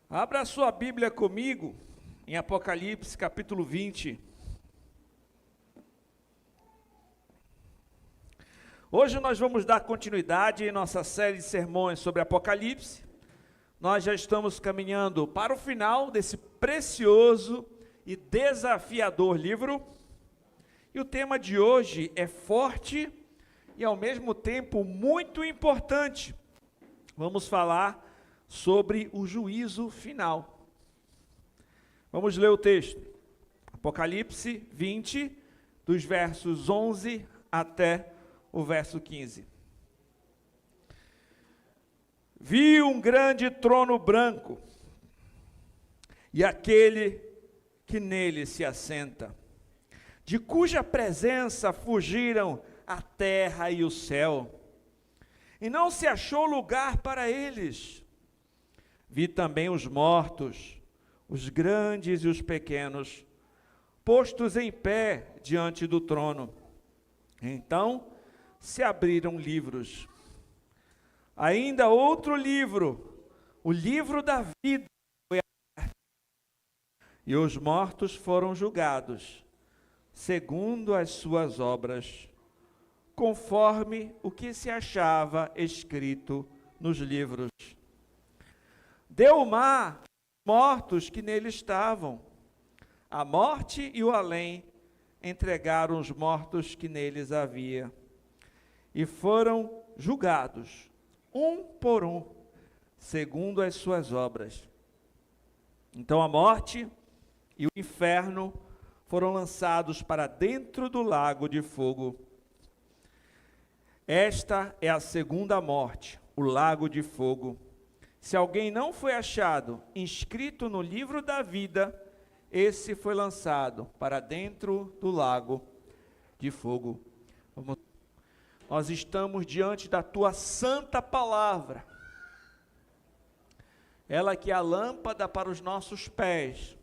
Abra a sua Bíblia comigo em Apocalipse, capítulo 20. Hoje nós vamos dar continuidade em nossa série de sermões sobre Apocalipse. Nós já estamos caminhando para o final desse precioso e desafiador livro. E o tema de hoje é forte e ao mesmo tempo muito importante. Vamos falar sobre o juízo final. Vamos ler o texto. Apocalipse 20, dos versos 11 até o verso 15. Vi um grande trono branco, e aquele que nele se assenta, de cuja presença fugiram a terra e o céu, e não se achou lugar para eles. Vi também os mortos, os grandes e os pequenos, postos em pé diante do trono. Então se abriram livros. Ainda outro livro, o livro da vida, foi aberto. E os mortos foram julgados, segundo as suas obras, conforme o que se achava escrito nos livros. Deu o mar mortos que nele estavam. A morte e o além entregaram os mortos que neles havia, e foram julgados, um por um, segundo as suas obras. Então a morte e o inferno foram lançados para dentro do lago de fogo. Esta é a segunda morte, o lago de fogo. Se alguém não foi achado inscrito no livro da vida, esse foi lançado para dentro do lago de fogo. Nós estamos diante da tua santa palavra, ela que é a lâmpada para os nossos pés,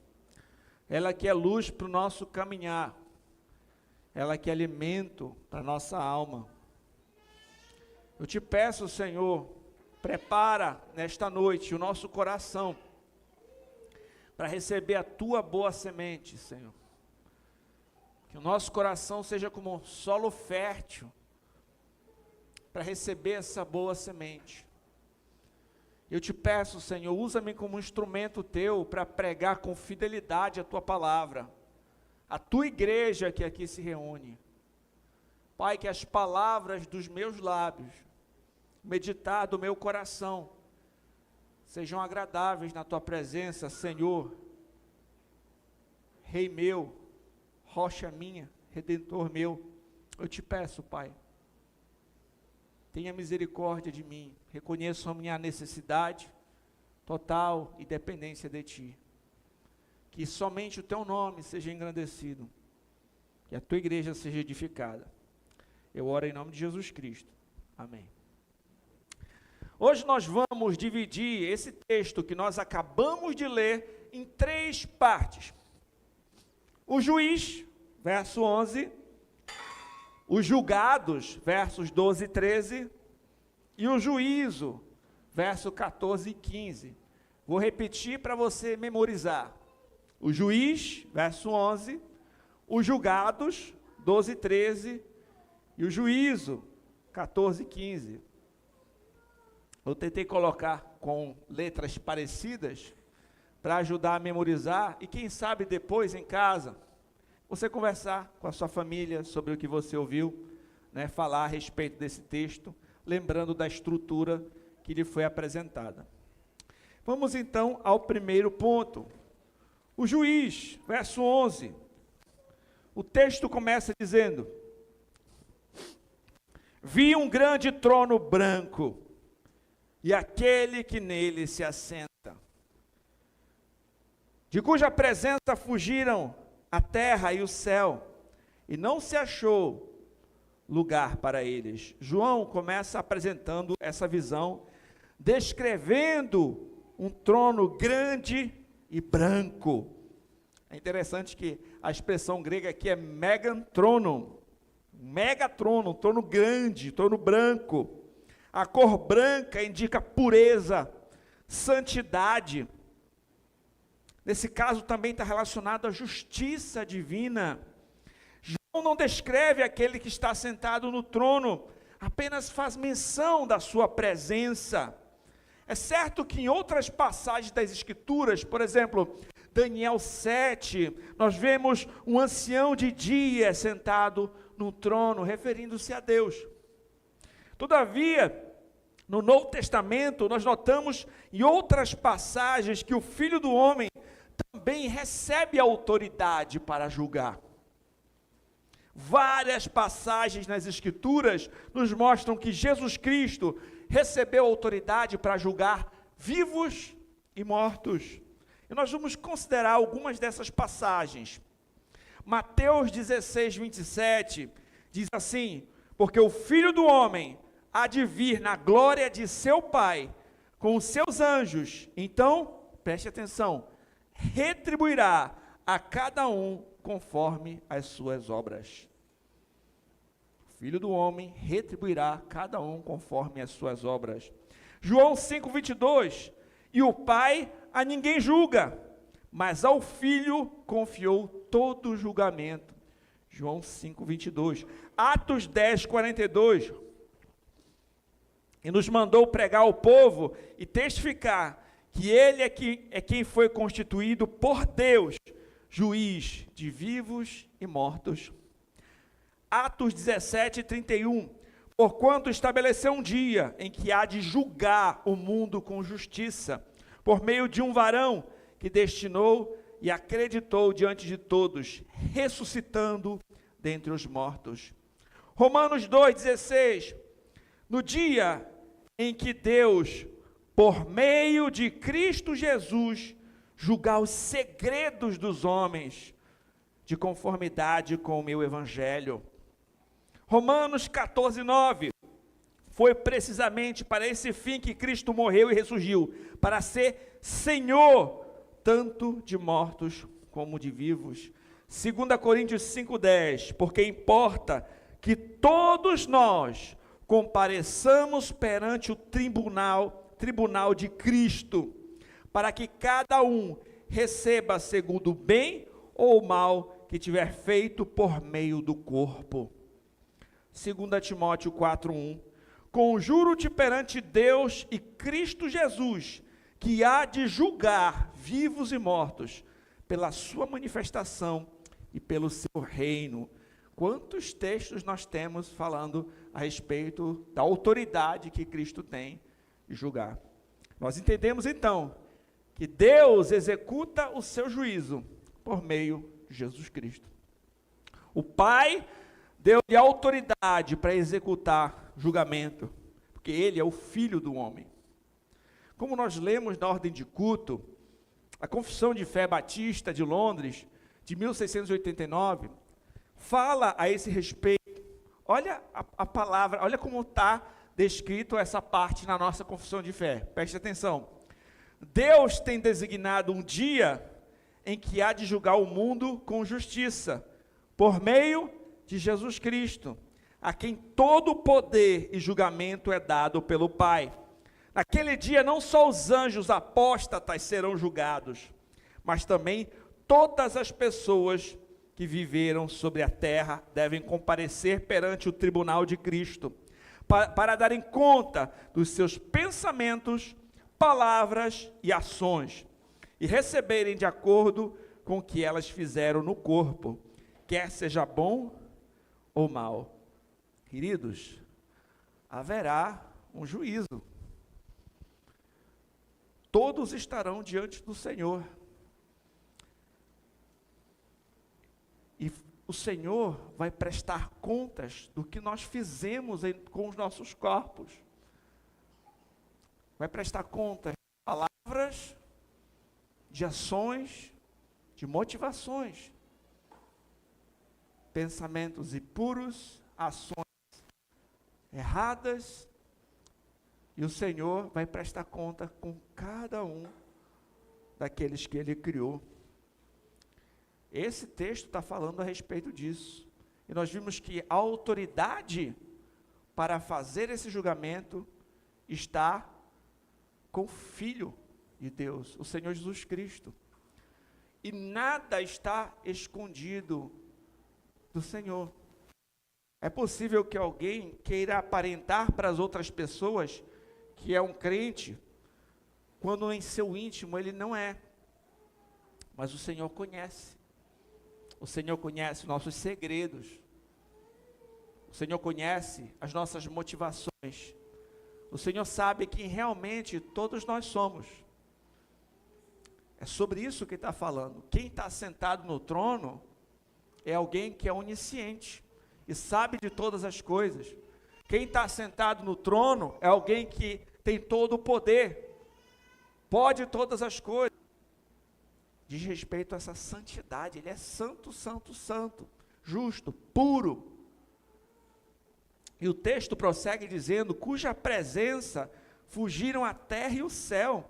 ela que é luz para o nosso caminhar, ela que é alimento para a nossa alma. Eu te peço, Senhor, prepara nesta noite o nosso coração para receber a tua boa semente, Senhor. Que o nosso coração seja como um solo fértil para receber essa boa semente. Eu te peço, Senhor, usa-me como um instrumento teu para pregar com fidelidade a tua palavra, a tua igreja que aqui se reúne. Pai, que as palavras dos meus lábios, meditar do meu coração, sejam agradáveis na tua presença, Senhor, Rei meu, rocha minha, Redentor meu. Eu te peço, Pai, tenha misericórdia de mim, reconheço a minha necessidade total e dependência de Ti, que somente o Teu nome seja engrandecido, que a Tua igreja seja edificada. Eu oro em nome de Jesus Cristo, amém. Hoje nós vamos dividir esse texto que nós acabamos de ler em 3 partes. O juiz, verso 11, os julgados, versos 12 e 13, e o juízo, verso 14 e 15. Vou repetir para você memorizar. O juiz, verso 11, os julgados, 12 e 13, e o juízo, 14 e 15. Eu tentei colocar com letras parecidas para ajudar a memorizar e quem sabe depois em casa você conversar com a sua família sobre o que você ouviu, né, falar a respeito desse texto, lembrando da estrutura que lhe foi apresentada. Vamos então ao primeiro ponto. O juiz, verso 11. O texto começa dizendo: vi um grande trono branco, e aquele que nele se assenta, de cuja presença fugiram a terra e o céu, e não se achou lugar para eles. João começa apresentando essa visão, descrevendo um trono grande e branco. É interessante que a expressão grega aqui é megatronon, megatrono, um trono grande, trono branco. A cor branca indica pureza, santidade. Nesse caso também está relacionado à justiça divina. João não descreve aquele que está sentado no trono, apenas faz menção da sua presença. É certo que em outras passagens das Escrituras, por exemplo, Daniel 7, nós vemos um ancião de dia sentado no trono, referindo-se a Deus. Todavia, no Novo Testamento, nós notamos em outras passagens que o Filho do Homem também recebe autoridade para julgar. Várias passagens nas Escrituras nos mostram que Jesus Cristo recebeu autoridade para julgar vivos e mortos. E nós vamos considerar algumas dessas passagens. Mateus 16, 27, diz assim: porque o Filho do Homem há de vir na glória de seu Pai, com os seus anjos, então, preste atenção, retribuirá a cada um conforme as suas obras. O Filho do Homem retribuirá a cada um conforme as suas obras. João 5, 22, e o Pai a ninguém julga, mas ao Filho confiou todo o julgamento. João 5, 22. Atos 10, 42. E nos mandou pregar ao povo e testificar que ele é quem foi constituído por Deus, juiz de vivos e mortos. Atos 17, 31. Porquanto estabeleceu um dia em que há de julgar o mundo com justiça, por meio de um varão que destinou e acreditou diante de todos, ressuscitando dentre os mortos. Romanos 2,16, no dia em que Deus, por meio de Cristo Jesus, julgar os segredos dos homens, de conformidade com o meu evangelho. Romanos 14,9, foi precisamente para esse fim que Cristo morreu e ressurgiu, para ser Senhor, tanto de mortos como de vivos. 2 Coríntios 5,10, porque importa que todos nós compareçamos perante o tribunal de Cristo, para que cada um receba segundo o bem ou o mal que tiver feito por meio do corpo. 2 Timóteo 4,1, conjuro-te perante Deus e Cristo Jesus, que há de julgar vivos e mortos, pela sua manifestação e pelo seu reino. Quantos textos nós temos falando a respeito da autoridade que Cristo tem de julgar? Nós entendemos então que Deus executa o seu juízo por meio de Jesus Cristo. O Pai deu-lhe autoridade para executar julgamento, porque Ele é o Filho do homem. Como nós lemos na ordem de culto, a Confissão de Fé Batista de Londres, de 1689, fala a esse respeito. Olha a palavra, olha como está descrito essa parte na nossa Confissão de Fé. Preste atenção. Deus tem designado um dia em que há de julgar o mundo com justiça, por meio de Jesus Cristo, a quem todo o poder e julgamento é dado pelo Pai. Naquele dia não só os anjos apóstatas serão julgados, mas também todas as pessoas que viveram sobre a terra devem comparecer perante o tribunal de Cristo, para darem conta dos seus pensamentos, palavras e ações, e receberem de acordo com o que elas fizeram no corpo, quer seja bom ou mal. Queridos, haverá um juízo. Todos estarão diante do Senhor. E o Senhor vai prestar contas do que nós fizemos com os nossos corpos. Vai prestar contas de palavras, de ações, de motivações, pensamentos impuros, ações erradas, e o Senhor vai prestar conta com cada um daqueles que Ele criou. Esse texto está falando a respeito disso. E nós vimos que a autoridade para fazer esse julgamento está com o Filho de Deus, o Senhor Jesus Cristo. E nada está escondido do Senhor. É possível que alguém queira aparentar para as outras pessoas que é um crente, quando em seu íntimo ele não é. Mas o Senhor conhece. O Senhor conhece nossos segredos. O Senhor conhece as nossas motivações. O Senhor sabe quem realmente todos nós somos. É sobre isso que está falando. Quem está sentado no trono é alguém que é onisciente e sabe de todas as coisas. Quem está sentado no trono é alguém que tem todo o poder, pode todas as coisas. Diz respeito a essa santidade. Ele é santo, santo, santo, justo, puro. E o texto prossegue dizendo: cuja presença fugiram a terra e o céu,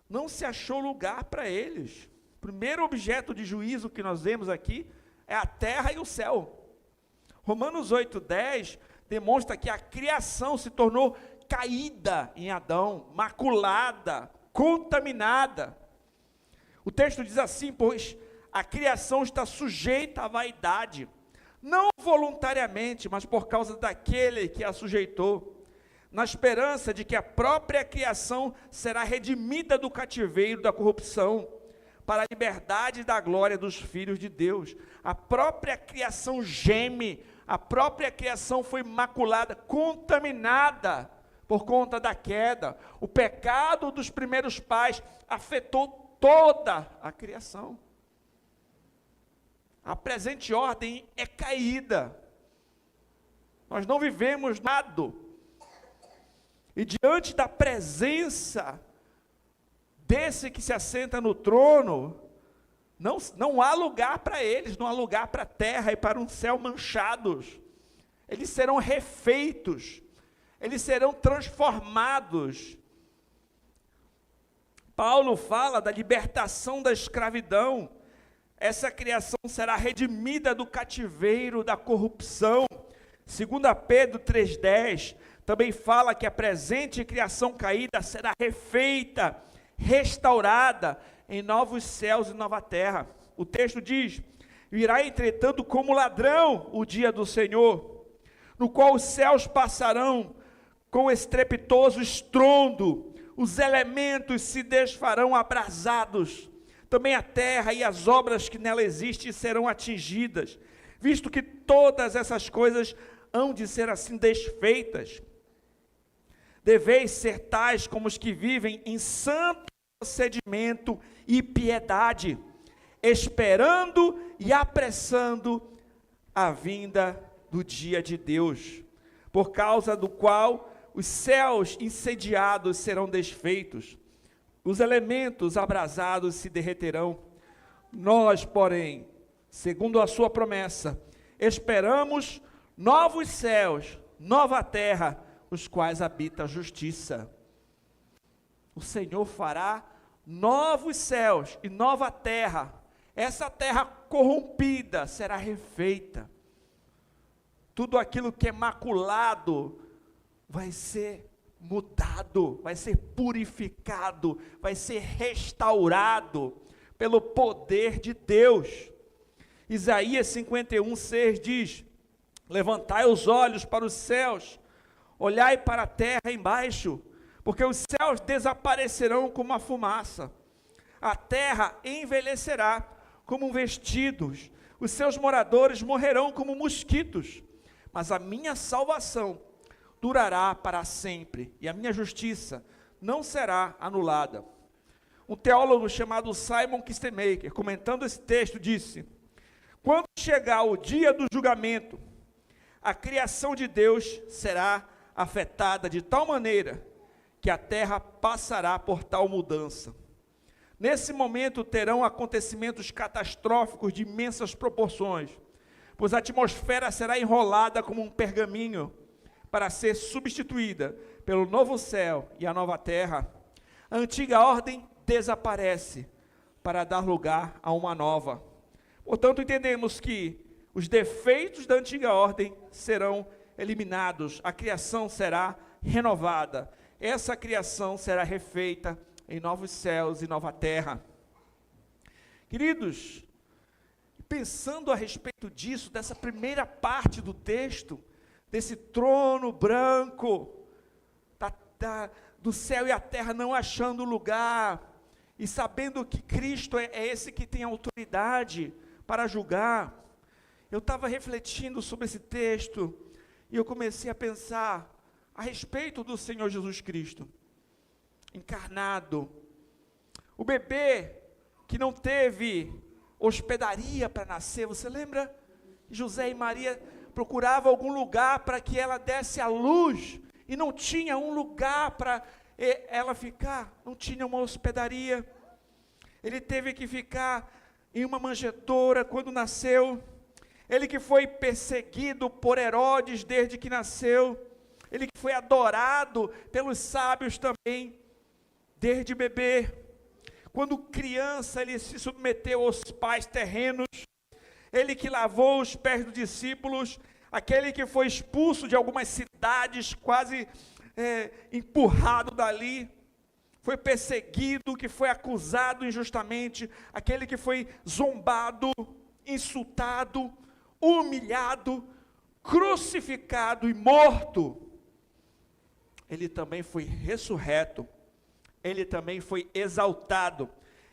não se achou lugar para eles. O primeiro objeto de juízo que nós vemos aqui é a terra e o céu. Romanos 8:10 demonstra que a criação se tornou caída em Adão, maculada, contaminada. O texto diz assim: pois a criação está sujeita à vaidade, não voluntariamente, mas por causa daquele que a sujeitou, na esperança de que a própria criação será redimida do cativeiro da corrupção, para a liberdade da glória dos filhos de Deus. A própria criação geme, a própria criação foi maculada, contaminada por conta da queda. O pecado dos primeiros pais afetou toda a criação. A presente ordem é caída. Nós não vivemos nada. E diante da presença desse que se assenta no trono, não há lugar para eles, não há lugar para a terra e para um céu manchados. Eles serão refeitos, eles serão transformados. Paulo fala da libertação da escravidão. Essa criação será redimida do cativeiro da corrupção. 2 Pedro 3,10 também fala que a presente criação caída será refeita, restaurada em novos céus e nova terra. O texto diz: virá entretanto como ladrão o dia do Senhor, no qual os céus passarão com estrepitoso estrondo, os elementos se desfarão abrasados, também a terra e as obras que nela existem serão atingidas, visto que todas essas coisas hão de ser assim desfeitas. Deveis ser tais como os que vivem em santo procedimento e piedade, esperando e apressando a vinda do dia de Deus, por causa do qual os céus incendiados serão desfeitos, os elementos abrasados se derreterão. Nós, porém, segundo a sua promessa, esperamos novos céus, nova terra, os quais habita a justiça. O Senhor fará novos céus e nova terra. Essa terra corrompida será refeita. Tudo aquilo que é maculado vai ser mudado, vai ser purificado, vai ser restaurado pelo poder de Deus. Isaías 51:6 diz: levantai os olhos para os céus, olhai para a terra embaixo, porque os céus desaparecerão como a fumaça, a terra envelhecerá como vestidos, os seus moradores morrerão como mosquitos, mas a minha salvação durará para sempre, e a minha justiça não será anulada. Um teólogo chamado Simon Kistemaker, comentando esse texto, disse: quando chegar o dia do julgamento, a criação de Deus será afetada de tal maneira que a terra passará por tal mudança. Nesse momento terão acontecimentos catastróficos de imensas proporções, pois a atmosfera será enrolada como um pergaminho para ser substituída pelo novo céu e a nova terra. A antiga ordem desaparece para dar lugar a uma nova. Portanto, entendemos que os defeitos da antiga ordem serão eliminados, a criação será renovada, essa criação será refeita em novos céus e nova terra. Queridos, pensando a respeito disso, dessa primeira parte do texto, desse trono branco, do céu e a terra não achando lugar, e sabendo que Cristo é esse que tem autoridade para julgar, eu estava refletindo sobre esse texto, e eu comecei a pensar a respeito do Senhor Jesus Cristo, encarnado, o bebê que não teve hospedaria para nascer. Você lembra? José e Maria procuravam algum lugar para que ela desse à luz, e não tinha um lugar para ela ficar, não tinha uma hospedaria. Ele teve que ficar em uma manjedoura quando nasceu. Ele que foi perseguido por Herodes desde que nasceu, ele que foi adorado pelos sábios também, desde bebê. Quando criança, ele se submeteu aos pais terrenos, ele que lavou os pés dos discípulos, aquele que foi expulso de algumas cidades, quase empurrado dali, foi perseguido, que foi acusado injustamente, aquele que foi zombado, insultado, humilhado, crucificado e morto. Ele também foi ressurreto, ele também foi exaltado,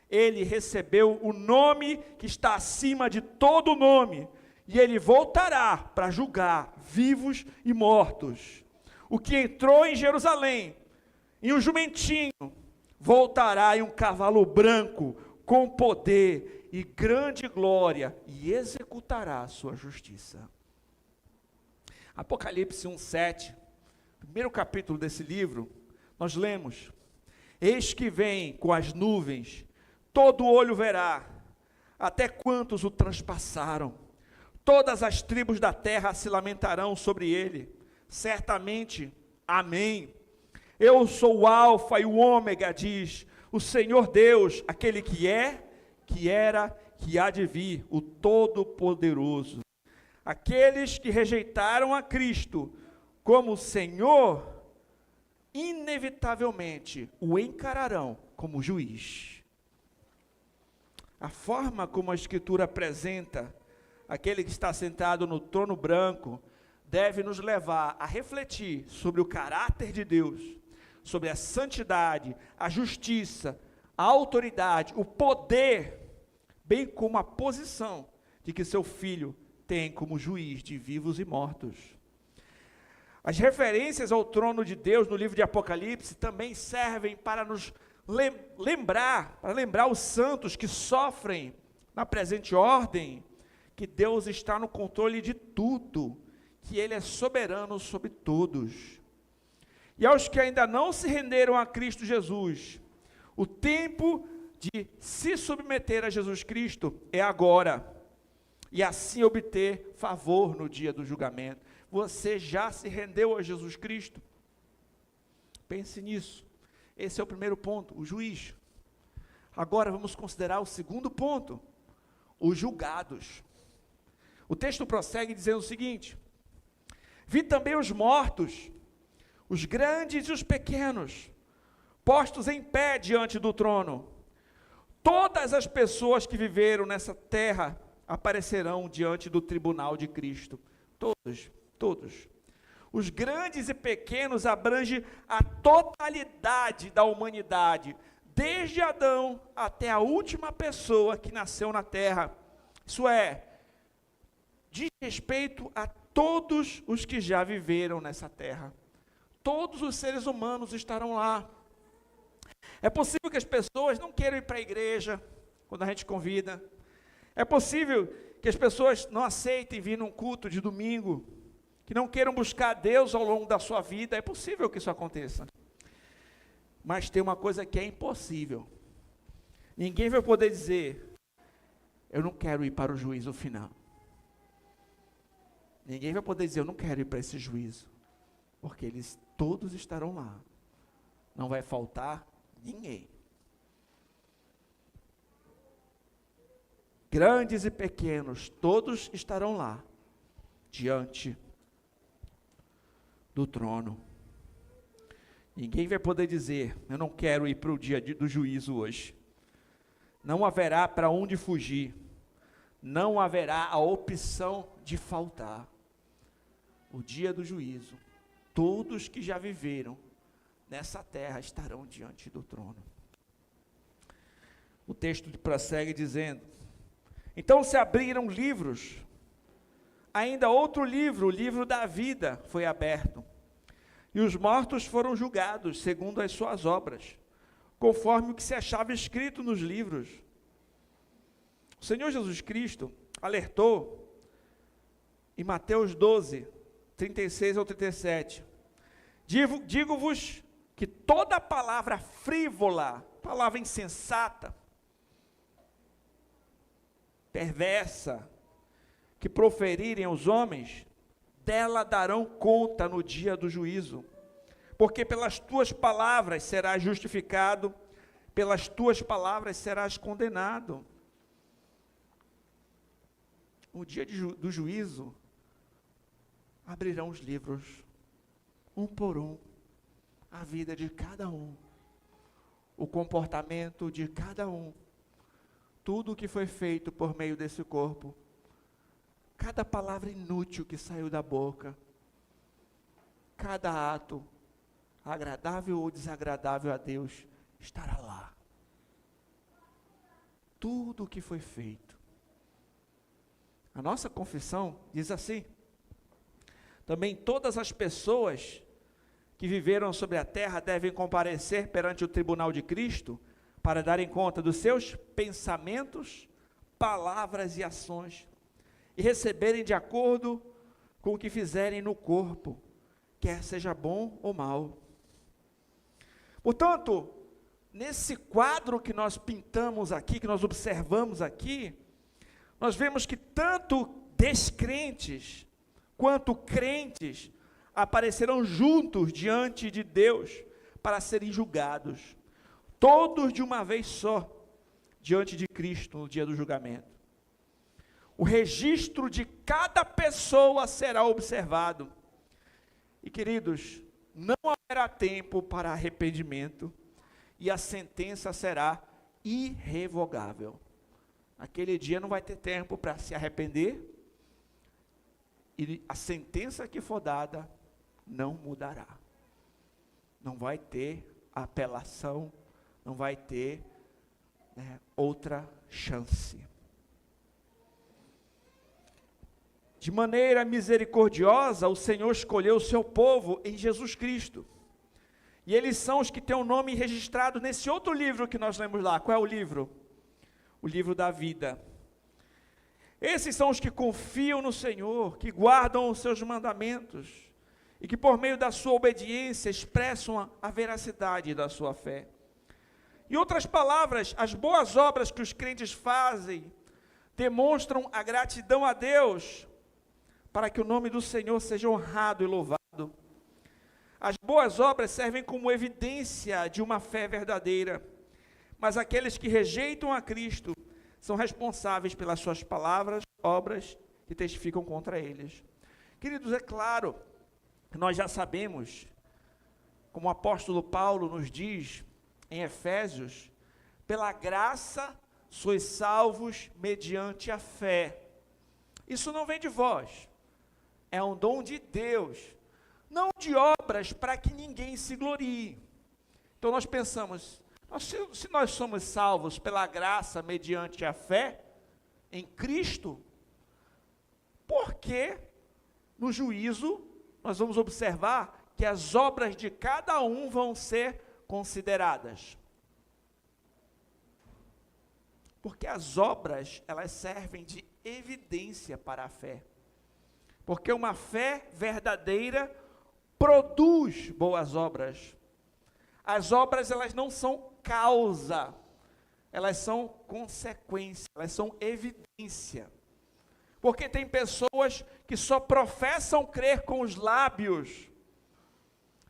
ele recebeu o nome que está acima de todo nome, e ele voltará para julgar vivos e mortos. O que entrou em Jerusalém, em um jumentinho, voltará em um cavalo branco, com poder e grande glória, e executará a sua justiça. Apocalipse 1:7, primeiro capítulo desse livro, nós lemos: eis que vem com as nuvens, todo olho verá, até quantos o transpassaram, todas as tribos da terra se lamentarão sobre ele, certamente, amém. Eu sou o alfa e o ômega, diz o Senhor Deus, aquele que é, que era, que há de vir, o Todo-Poderoso. Aqueles que rejeitaram a Cristo como Senhor, inevitavelmente o encararão como juiz. A forma como a Escritura apresenta aquele que está sentado no trono branco deve nos levar a refletir sobre o caráter de Deus, sobre a santidade, a justiça, a autoridade, o poder, bem como a posição de que seu Filho tem como juiz de vivos e mortos. As referências ao trono de Deus no livro de Apocalipse também servem para nos lembrar os santos que sofrem na presente ordem, que Deus está no controle de tudo, que Ele é soberano sobre todos. E aos que ainda não se renderam a Cristo Jesus, o tempo de se submeter a Jesus Cristo é agora, e assim obter favor no dia do julgamento. Você já se rendeu a Jesus Cristo? Pense nisso. Esse é o primeiro ponto, o juiz. Agora vamos considerar o segundo ponto, os julgados. O texto prossegue dizendo o seguinte: vi também os mortos, os grandes e os pequenos, postos em pé diante do trono. Todas as pessoas que viveram nessa terra aparecerão diante do tribunal de Cristo. Todos. Os grandes e pequenos abrangem a totalidade da humanidade, desde Adão até a última pessoa que nasceu na terra. Isso é, diz respeito a todos os que já viveram nessa terra. Todos os seres humanos estarão lá. É possível que as pessoas não queiram ir para a igreja quando a gente convida. É possível que as pessoas não aceitem vir num culto de domingo, que não queiram buscar Deus ao longo da sua vida. É possível que isso aconteça. Mas tem uma coisa que é impossível. Ninguém vai poder dizer: eu não quero ir para o juízo final. Ninguém vai poder dizer: eu não quero ir para esse juízo. Porque eles todos estarão lá. Não vai faltar ninguém. Grandes e pequenos, todos estarão lá, diante do trono. Ninguém vai poder dizer: eu não quero ir para o dia do juízo hoje. Não haverá para onde fugir, não haverá a opção de faltar. O dia do juízo, todos que já viveram nessa terra estarão diante do trono. O texto prossegue dizendo: então se abriram livros, ainda outro livro, o livro da vida, foi aberto, e os mortos foram julgados segundo as suas obras, conforme o que se achava escrito nos livros. O Senhor Jesus Cristo alertou em Mateus 12, 36 ao 37, digo-vos que toda palavra frívola, palavra insensata, perversa, que proferirem os homens, dela darão conta no dia do juízo, porque pelas tuas palavras serás justificado, pelas tuas palavras serás condenado. No dia do juízo, abrirão os livros, um por um, a vida de cada um, o comportamento de cada um, tudo o que foi feito por meio desse corpo, cada palavra inútil que saiu da boca, cada ato, agradável ou desagradável a Deus, estará lá. Tudo o que foi feito. A nossa confissão diz assim: também todas as pessoas que viveram sobre a terra devem comparecer perante o tribunal de Cristo para darem conta dos seus pensamentos, palavras e ações, e receberem de acordo com o que fizerem no corpo, quer seja bom ou mal. Portanto, nesse quadro que nós pintamos aqui, que nós observamos aqui, nós vemos que tanto descrentes quanto crentes aparecerão juntos diante de Deus para serem julgados, todos de uma vez só, diante de Cristo no dia do julgamento. O registro de cada pessoa será observado. E queridos, não haverá tempo para arrependimento, e a sentença será irrevogável. Aquele dia não vai ter tempo para se arrepender, e a sentença que for dada não mudará. Não vai ter apelação, não vai ter outra chance. De maneira misericordiosa, o Senhor escolheu o seu povo em Jesus Cristo. E eles são os que têm o nome registrado nesse outro livro que nós lemos lá. Qual é o livro? O livro da vida. Esses são os que confiam no Senhor, que guardam os seus mandamentos, e que por meio da sua obediência expressam a veracidade da sua fé. Em outras palavras, as boas obras que os crentes fazem demonstram a gratidão a Deus, para que o nome do Senhor seja honrado e louvado. As boas obras servem como evidência de uma fé verdadeira, mas aqueles que rejeitam a Cristo são responsáveis pelas suas palavras, obras que testificam contra eles. Queridos, é claro que nós já sabemos, como o apóstolo Paulo nos diz em Efésios, pela graça sois salvos mediante a fé. Isso não vem de vós, é um dom de Deus, não de obras para que ninguém se glorie. Então nós pensamos, se nós somos salvos pela graça mediante a fé em Cristo, por que no juízo nós vamos observar que as obras de cada um vão ser consideradas? Porque as obras, elas servem de evidência para a fé. Porque uma fé verdadeira produz boas obras. As obras, elas não são causa, elas são consequência, elas são evidência. Porque tem pessoas que só professam crer com os lábios,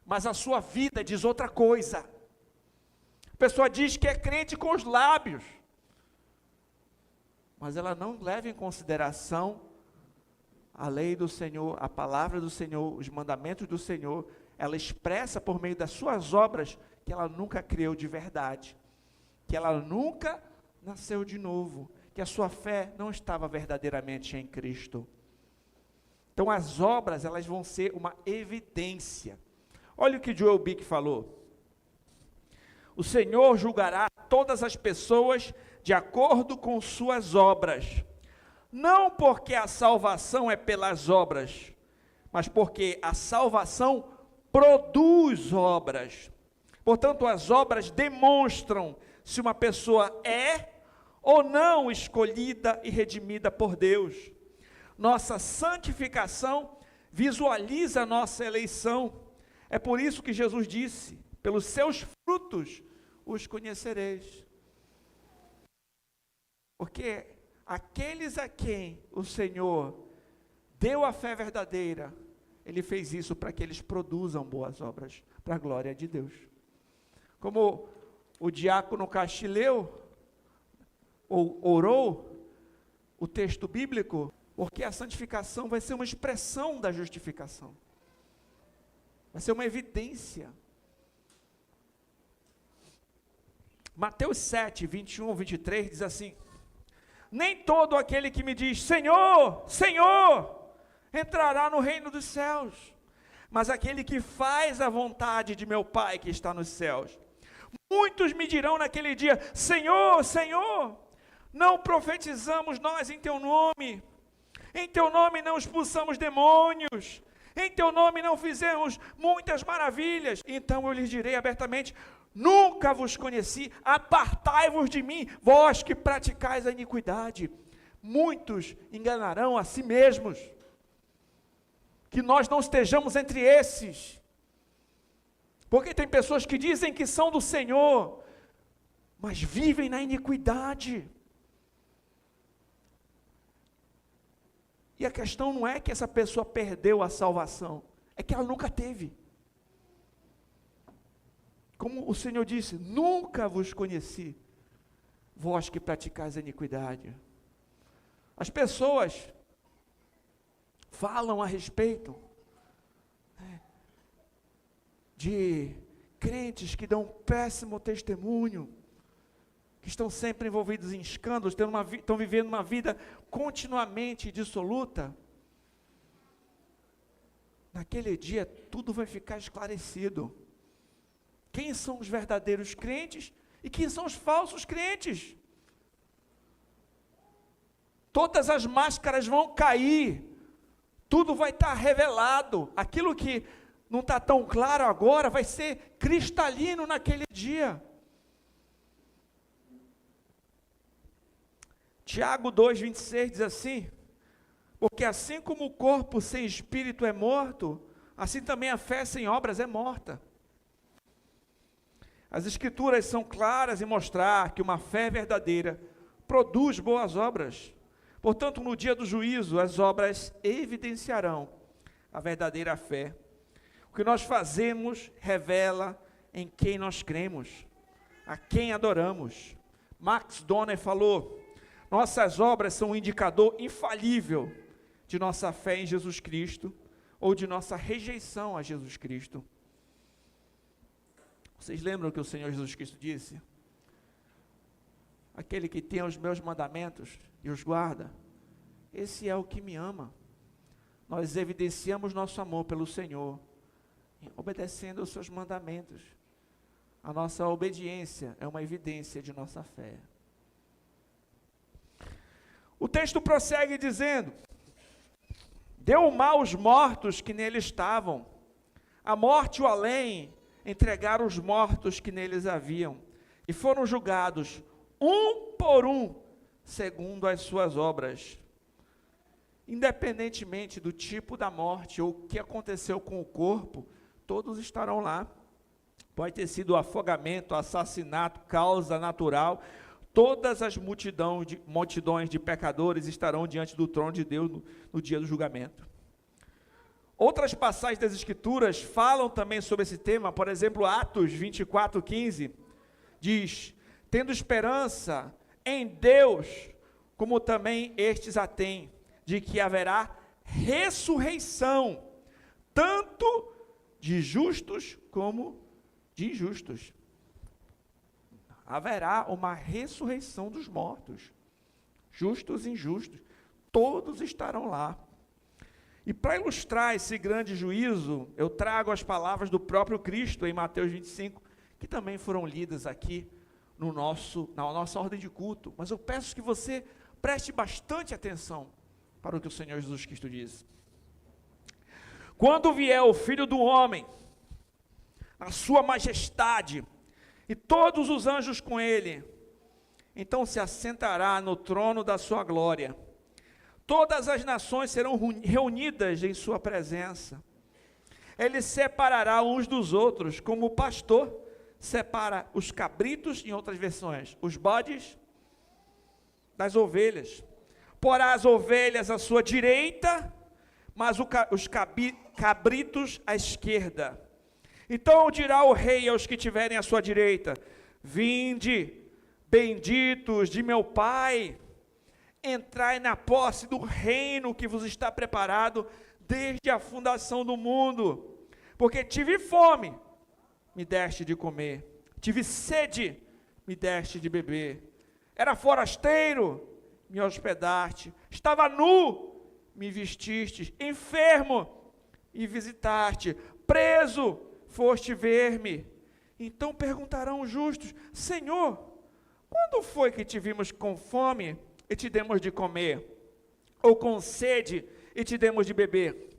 mas a sua vida diz outra coisa. A pessoa diz que é crente com os lábios, mas ela não leva em consideração a lei do Senhor, a palavra do Senhor, os mandamentos do Senhor. Ela expressa por meio das suas obras que ela nunca creu de verdade, que ela nunca nasceu de novo, que a sua fé não estava verdadeiramente em Cristo. Então as obras, elas vão ser uma evidência. Olha o que Joel Bick falou. O Senhor julgará todas as pessoas de acordo com suas obras. Não porque a salvação é pelas obras, mas porque a salvação produz obras. Portanto, as obras demonstram se uma pessoa é ou não escolhida e redimida por Deus. Nossa santificação visualiza a nossa eleição. É por isso que Jesus disse: pelos seus frutos os conhecereis. Porque aqueles a quem o Senhor deu a fé verdadeira, Ele fez isso para que eles produzam boas obras, para a glória de Deus. Como o diácono Castileu orou o texto bíblico, porque a santificação vai ser uma expressão da justificação, vai ser uma evidência. Mateus 7, 21, 23 diz assim: nem todo aquele que me diz Senhor, Senhor, entrará no reino dos céus, mas aquele que faz a vontade de meu Pai que está nos céus. Muitos me dirão naquele dia: Senhor, Senhor, não profetizamos nós em teu nome, em teu nome não expulsamos demônios, em teu nome não fizemos muitas maravilhas. Então eu lhes direi abertamente: nunca vos conheci, apartai-vos de mim, vós que praticais a iniquidade. Muitos enganarão a si mesmos. Que nós não estejamos entre esses, porque tem pessoas que dizem que são do Senhor, mas vivem na iniquidade. E a questão não é que essa pessoa perdeu a salvação, é que ela nunca teve. Como o Senhor disse: nunca vos conheci, vós que praticais a iniquidade. As pessoas falam a respeito de crentes que dão um péssimo testemunho, que estão sempre envolvidos em escândalos, estão vivendo uma vida continuamente dissoluta. Naquele dia tudo vai ficar esclarecido. Quem são os verdadeiros crentes e quem são os falsos crentes? Todas as máscaras vão cair, tudo vai estar revelado. Aquilo que não está tão claro agora vai ser cristalino naquele dia. Tiago 2,26 diz assim: porque assim como o corpo sem espírito é morto, assim também a fé sem obras é morta. As Escrituras são claras em mostrar que uma fé verdadeira produz boas obras. Portanto, no dia do juízo, as obras evidenciarão a verdadeira fé. O que nós fazemos revela em quem nós cremos, a quem adoramos. Max Donner falou: nossas obras são um indicador infalível de nossa fé em Jesus Cristo ou de nossa rejeição a Jesus Cristo. Vocês lembram o que o Senhor Jesus Cristo disse? Aquele que tem os meus mandamentos e os guarda, esse é o que me ama. Nós evidenciamos nosso amor pelo Senhor, obedecendo aos seus mandamentos. A nossa obediência é uma evidência de nossa fé. O texto prossegue dizendo: deu mal aos mortos que nele estavam, a morte e o além entregaram os mortos que neles haviam, e foram julgados, um por um, segundo as suas obras. Independentemente do tipo da morte, ou o que aconteceu com o corpo, todos estarão lá. Pode ter sido afogamento, assassinato, causa natural, todas as multidões de pecadores estarão diante do trono de Deus no dia do julgamento. Outras passagens das Escrituras falam também sobre esse tema. Por exemplo, Atos 24:15 diz: tendo esperança em Deus, como também estes a têm, de que haverá ressurreição, tanto de justos como de injustos. haverá uma ressurreição dos mortos, justos e injustos, todos estarão lá. E para ilustrar esse grande juízo, eu trago as palavras do próprio Cristo em Mateus 25, que também foram lidas aqui na nossa ordem de culto, mas eu peço que você preste bastante atenção para o que o Senhor Jesus Cristo diz. Quando vier o Filho do Homem, na sua majestade, e todos os anjos com ele, então se assentará no trono da sua glória. Todas as nações serão reunidas em sua presença. Ele separará uns dos outros, como o pastor separa os cabritos, em outras versões, os bodes das ovelhas. Porá as ovelhas à sua direita, mas os cabritos à esquerda. Então dirá o rei aos que tiverem à sua direita: vinde, benditos de meu Pai, entrai na posse do reino que vos está preparado desde a fundação do mundo. Porque tive fome, me deste de comer, tive sede, me deste de beber, era forasteiro, me hospedaste, estava nu, me vestiste, enfermo, me visitaste, preso, foste ver-me. Então perguntarão os justos: Senhor, quando foi que te vimos com fome e te demos de comer, ou com sede e te demos de beber?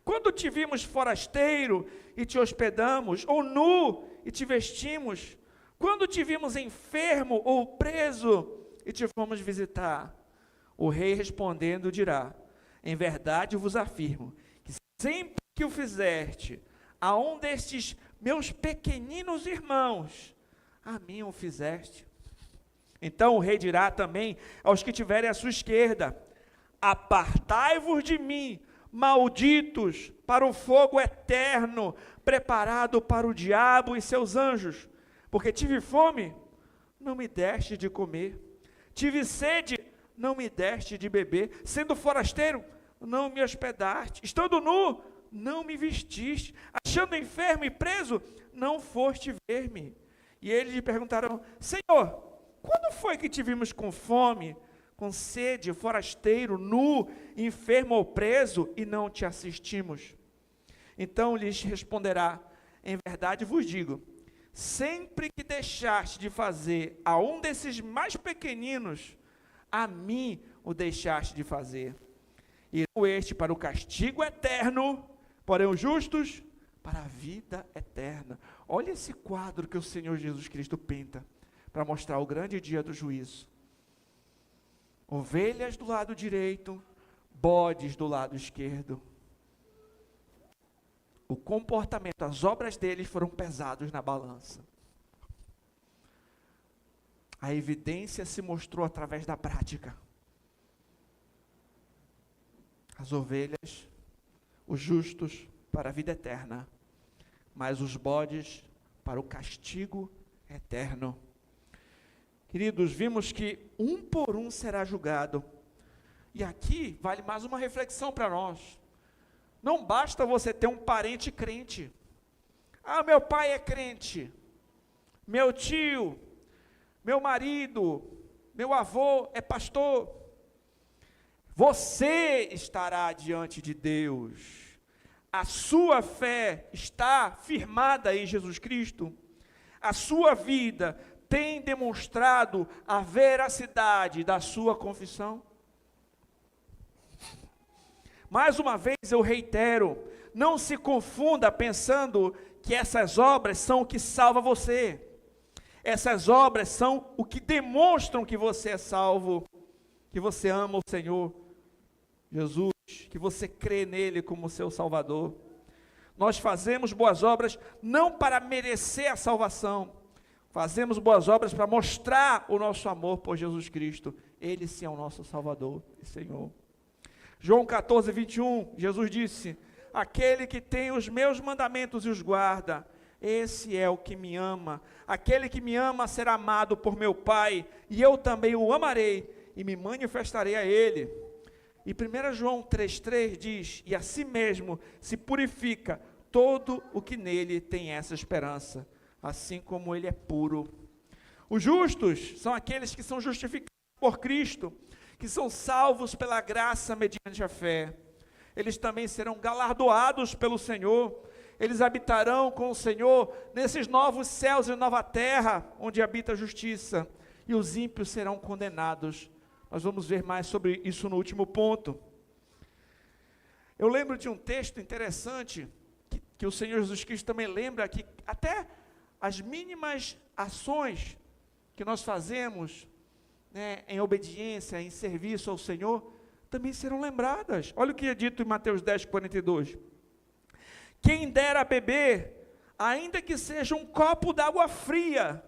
Quando te vimos forasteiro e te hospedamos, ou nu e te vestimos? Quando te vimos enfermo ou preso e te fomos visitar? O rei respondendo dirá: em verdade vos afirmo, que sempre que o fizeste a um destes meus pequeninos irmãos, a mim o fizeste. Então o rei dirá também aos que tiverem à sua esquerda: apartai-vos de mim, malditos, para o fogo eterno, preparado para o diabo e seus anjos. Porque tive fome, não me deste de comer, tive sede, não me deste de beber, sendo forasteiro, não me hospedaste, estando nu, não me vestiste, achando enfermo e preso, não foste ver-me. E eles lhe perguntaram: Senhor, quando foi que te vimos com fome, com sede, forasteiro, nu, enfermo ou preso, e não te assistimos? Então lhes responderá: em verdade vos digo, sempre que deixaste de fazer a um desses mais pequeninos, a mim o deixaste de fazer. Irão este para o castigo eterno, porém os justos para a vida eterna. Olha esse quadro que o Senhor Jesus Cristo pinta para mostrar o grande dia do juízo. Ovelhas do lado direito, bodes do lado esquerdo. O comportamento, as obras deles foram pesados na balança. A evidência se mostrou através da prática. As ovelhas, os justos para a vida eterna, mas os bodes para o castigo eterno. Queridos, vimos que um por um será julgado. E aqui vale mais uma reflexão para nós. Não basta você ter um parente crente. Ah, meu pai é crente, meu tio, meu marido, meu avô é pastor. Você estará diante de Deus. A sua fé está firmada em Jesus Cristo. A sua vida tem demonstrado a veracidade da sua confissão. Mais uma vez eu reitero, não se confunda pensando que essas obras são o que salva você. Essas obras são o que demonstram que você é salvo, que você ama o Senhor Jesus, que você crê nele como seu Salvador. Nós fazemos boas obras não para merecer a salvação, fazemos boas obras para mostrar o nosso amor por Jesus Cristo. Ele sim é o nosso Salvador e Senhor. João 14, 21, Jesus disse: aquele que tem os meus mandamentos e os guarda, esse é o que me ama. Aquele que me ama será amado por meu Pai, e eu também o amarei, e me manifestarei a ele. E 1 João 3,3 diz: e assim mesmo se purifica todo o que nele tem essa esperança, assim como ele é puro. Os justos são aqueles que são justificados por Cristo, que são salvos pela graça mediante a fé. Eles também serão galardoados pelo Senhor. Eles habitarão com o Senhor nesses novos céus e nova terra, onde habita a justiça. E os ímpios serão condenados. Nós vamos ver mais sobre isso no último ponto. Eu lembro de um texto interessante, que o Senhor Jesus Cristo também lembra, que até as mínimas ações que nós fazemos, né, em obediência, em serviço ao Senhor, também serão lembradas. Olha o que é dito em Mateus 10:42. Quem dera beber, ainda que seja um copo d'água fria,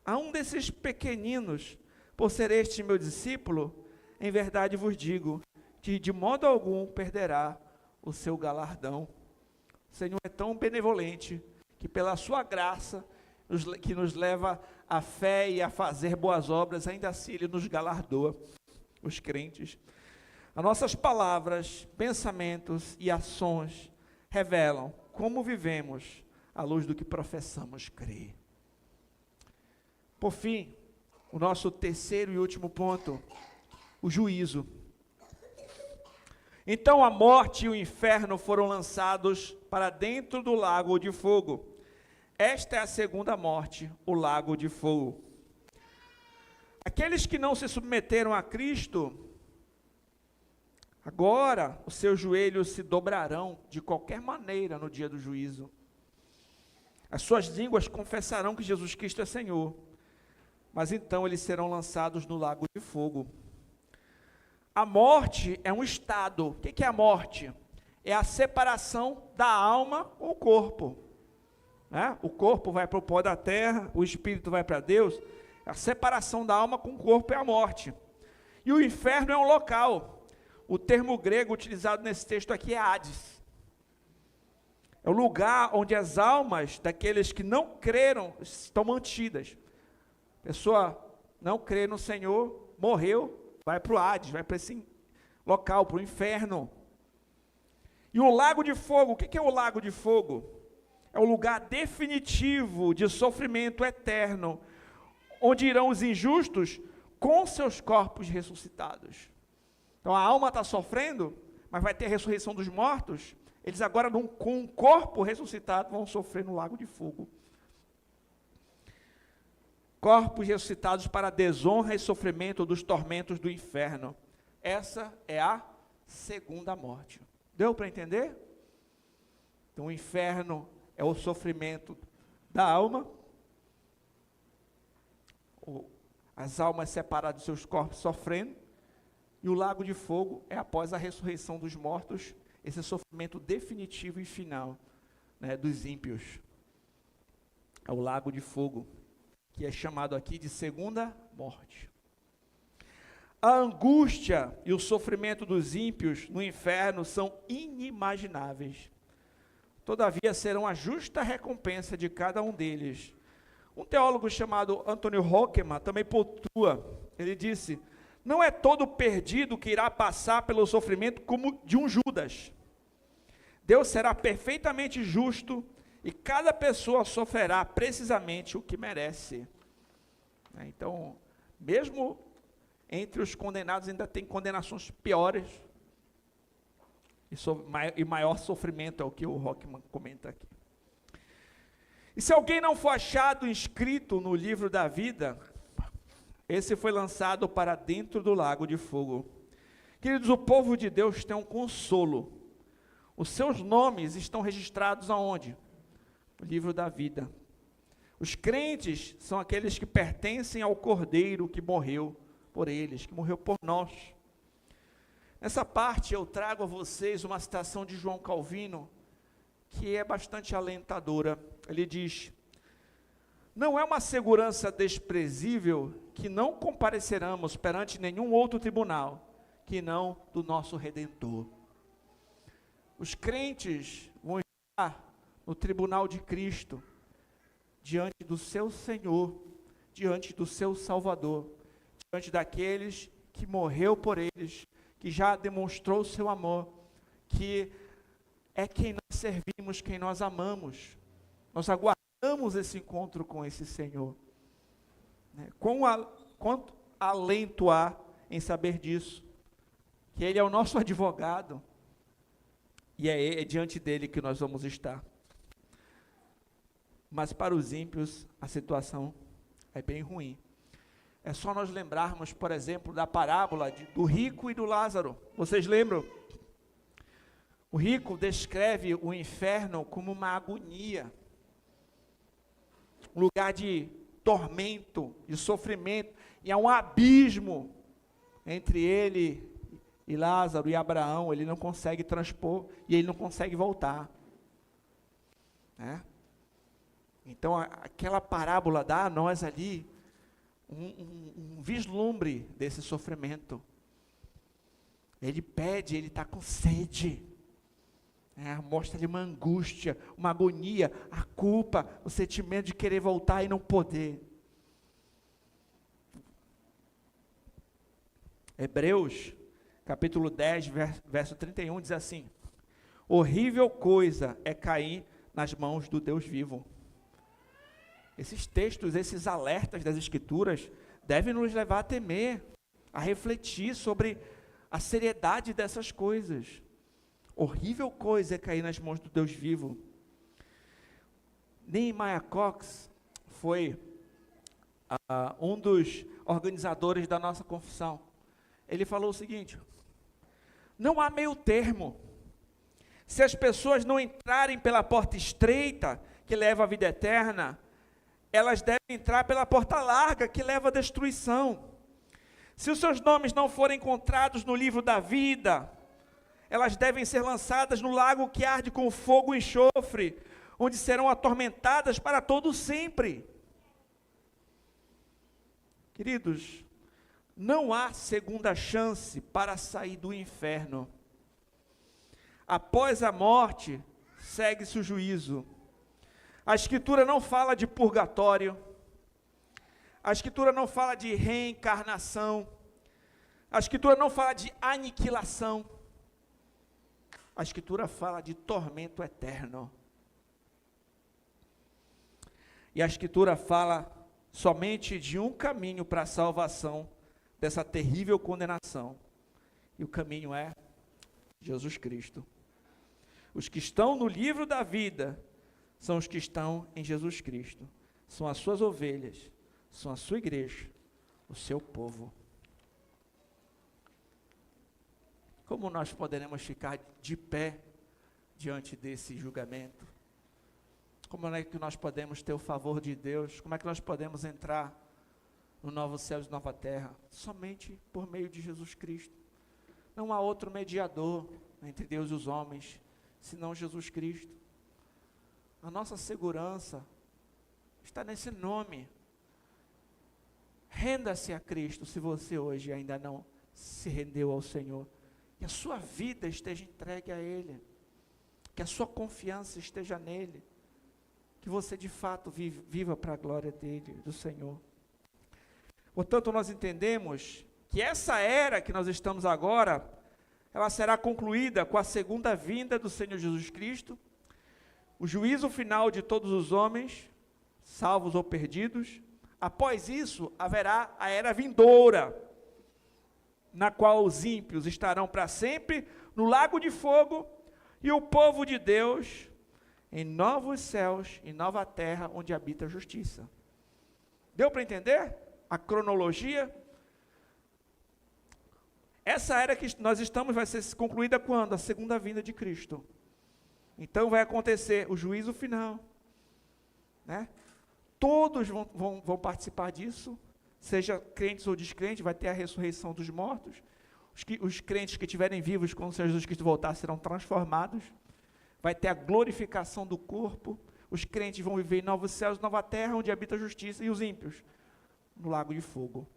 a um desses pequeninos, por ser este meu discípulo, em verdade vos digo, que de modo algum perderá o seu galardão. O Senhor é tão benevolente, que pela sua graça, que nos leva à fé e a fazer boas obras, ainda assim Ele nos galardoa, os crentes. As nossas palavras, pensamentos e ações revelam como vivemos à luz do que professamos crer. Por fim, o nosso terceiro e último ponto, o juízo. Então a morte e o inferno foram lançados para dentro do lago de fogo. Esta é a segunda morte, o lago de fogo. Aqueles que não se submeteram a Cristo, agora os seus joelhos se dobrarão de qualquer maneira no dia do juízo. As suas línguas confessarão que Jesus Cristo é Senhor, mas então eles serão lançados no lago de fogo. A morte é um estado. O que é a morte? É a separação da alma com o corpo. O corpo vai para o pó da terra, o espírito vai para Deus. A separação da alma com o corpo é a morte. E o inferno é um local. O termo grego utilizado nesse texto aqui é Hades. É o lugar onde as almas daqueles que não creram estão mantidas. A pessoa não crê no Senhor, morreu, vai para o Hades, vai para esse local, para o inferno. E o lago de fogo, o que é o lago de fogo? É o lugar definitivo de sofrimento eterno, onde irão os injustos com seus corpos ressuscitados. Então a alma está sofrendo, mas vai ter a ressurreição dos mortos. Eles agora, com um corpo ressuscitado, vão sofrer no lago de fogo. Corpos ressuscitados para a desonra e sofrimento dos tormentos do inferno. Essa é a segunda morte. Deu para entender? Então o inferno é o sofrimento da alma, as almas separadas dos seus corpos sofrendo, e o lago de fogo é após a ressurreição dos mortos, esse sofrimento definitivo e final, né, dos ímpios. É o lago de fogo, que é chamado aqui de segunda morte. A angústia e o sofrimento dos ímpios no inferno são inimagináveis. Todavia serão a justa recompensa de cada um deles. Um teólogo chamado Anthony Hockman também pontua, ele disse: não é todo perdido que irá passar pelo sofrimento como de um Judas. Deus será perfeitamente justo e cada pessoa sofrerá precisamente o que merece. Então, mesmo entre os condenados ainda tem condenações piores, e maior sofrimento é o que o Hockman comenta aqui. E se alguém não for achado inscrito no livro da vida, esse foi lançado para dentro do lago de fogo. Queridos, o povo de Deus tem um consolo. Os seus nomes estão registrados aonde? No livro da vida. Os crentes são aqueles que pertencem ao Cordeiro que morreu por eles, que morreu por nós. Nessa parte eu trago a vocês uma citação de João Calvino, que é bastante alentadora. Ele diz: não é uma segurança desprezível que não compareceremos perante nenhum outro tribunal, que não do nosso Redentor. Os crentes vão estar no tribunal de Cristo, diante do seu Senhor, diante do seu Salvador, diante daqueles que morreu por eles, que já demonstrou o seu amor, que é quem nós servimos, quem nós amamos. Nós aguardamos esse encontro com esse Senhor. né? Quanto alento há em saber disso, que Ele é o nosso advogado, e é diante dele que nós vamos estar. Mas para os ímpios, a situação é bem ruim. É só nós lembrarmos, por exemplo, da parábola do rico e do Lázaro. Vocês lembram? O rico descreve o inferno como uma agonia, um lugar de tormento, de sofrimento, e há um abismo entre ele e Lázaro e Abraão. Ele não consegue transpor e ele não consegue voltar, né? Então aquela parábola dá a nós ali um vislumbre desse sofrimento. Ele pede, ele está com sede, mostra-lhe uma angústia, uma agonia, a culpa, o sentimento de querer voltar e não poder. Hebreus, capítulo 10, verso 31, diz assim: horrível coisa é cair nas mãos do Deus vivo. Esses textos, esses alertas das Escrituras, devem nos levar a temer, a refletir sobre a seriedade dessas coisas. Horrível coisa é cair nas mãos do Deus vivo. Nehemiah Cox foi um dos organizadores da nossa confissão. Ele falou o seguinte: não há meio termo. Se as pessoas não entrarem pela porta estreita, que leva à vida eterna, elas devem entrar pela porta larga, que leva à destruição. Se os seus nomes não forem encontrados no livro da vida, elas devem ser lançadas no lago que arde com fogo e enxofre, onde serão atormentadas para todo sempre. Queridos, não há segunda chance para sair do inferno. Após a morte, segue-se o juízo. A Escritura não fala de purgatório, a Escritura não fala de reencarnação, a Escritura não fala de aniquilação, a Escritura fala de tormento eterno. E a Escritura fala somente de um caminho para a salvação dessa terrível condenação, e o caminho é Jesus Cristo. Os que estão no livro da vida são os que estão em Jesus Cristo, são as suas ovelhas, são a sua igreja, o seu povo. Como nós poderemos ficar de pé diante desse julgamento? Como é que nós podemos ter o favor de Deus? Como é que nós podemos entrar no novo céu e nova terra? Somente por meio de Jesus Cristo. Não há outro mediador entre Deus e os homens, senão Jesus Cristo. A nossa segurança está nesse nome. Renda-se a Cristo, se você hoje ainda não se rendeu ao Senhor. Que a sua vida esteja entregue a Ele. Que a sua confiança esteja nele. Que você de fato viva para a glória dele, do Senhor. Portanto, nós entendemos que essa era que nós estamos agora, ela será concluída com a segunda vinda do Senhor Jesus Cristo, o juízo final de todos os homens, salvos ou perdidos. Após isso, haverá a era vindoura, na qual os ímpios estarão para sempre no lago de fogo, e o povo de Deus em novos céus e nova terra, onde habita a justiça. Deu para entender a cronologia? Essa era que nós estamos vai ser concluída quando? A segunda vinda de Cristo. Então vai acontecer o juízo final, né? Todos vão participar disso, seja crentes ou descrentes. Vai ter a ressurreição dos mortos. Os crentes que estiverem vivos quando o Senhor Jesus Cristo voltar serão transformados. Vai ter a glorificação do corpo. Os crentes vão viver em novos céus, nova terra, onde habita a justiça, e os ímpios no lago de fogo,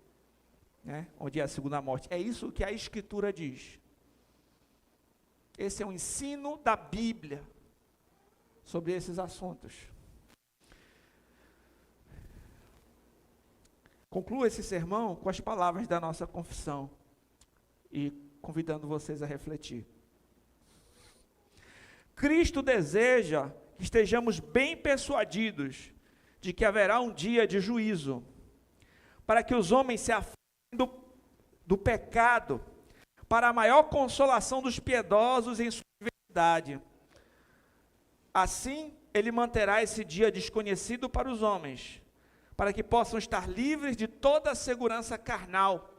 né? Onde é a segunda morte. É isso que a Escritura diz. Esse é o ensino da Bíblia sobre esses assuntos. Concluo esse sermão com as palavras da nossa confissão e convidando vocês a refletir. Cristo deseja que estejamos bem persuadidos de que haverá um dia de juízo, para que os homens se afastem do pecado, para a maior consolação dos piedosos em sua verdade. Assim, ele manterá esse dia desconhecido para os homens, para que possam estar livres de toda a segurança carnal,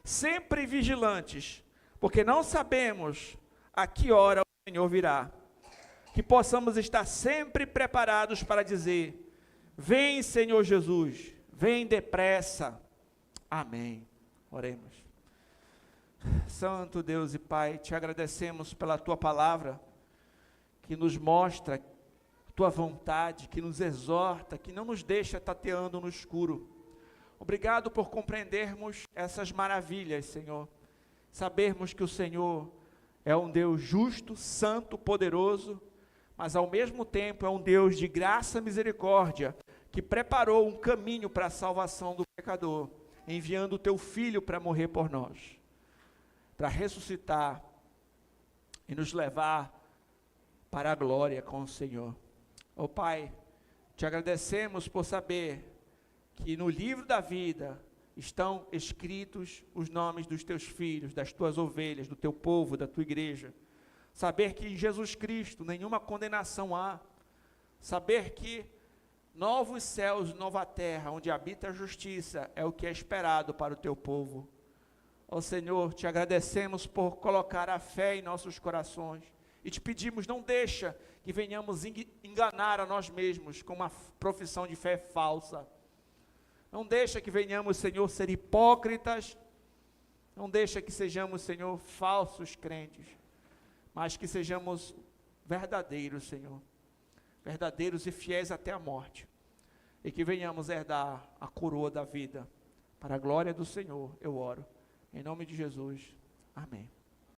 sempre vigilantes, porque não sabemos a que hora o Senhor virá. Que possamos estar sempre preparados para dizer: vem, Senhor Jesus, vem depressa. Amém. Oremos. Santo Deus e Pai, te agradecemos pela tua palavra, que nos mostra a tua vontade, que nos exorta, que não nos deixa tateando no escuro. Obrigado por compreendermos essas maravilhas, Senhor. Sabermos que o Senhor é um Deus justo, santo, poderoso, mas ao mesmo tempo é um Deus de graça e misericórdia, que preparou um caminho para a salvação do pecador, enviando o teu Filho para morrer por nós, para ressuscitar e nos levar para a glória com o Senhor. Ó Pai, te agradecemos por saber que no livro da vida estão escritos os nomes dos teus filhos, das tuas ovelhas, do teu povo, da tua igreja. Saber que em Jesus Cristo nenhuma condenação há. Saber que novos céus, nova terra, onde habita a justiça, é o que é esperado para o teu povo. Ó Senhor, te agradecemos por colocar a fé em nossos corações. E te pedimos, não deixa que venhamos enganar a nós mesmos com uma profissão de fé falsa. Não deixa que venhamos, Senhor, ser hipócritas. Não deixa que sejamos, Senhor, falsos crentes. Mas que sejamos verdadeiros, Senhor. Verdadeiros e fiéis até a morte. E que venhamos herdar a coroa da vida. Para a glória do Senhor, eu oro. Em nome de Jesus. Amém.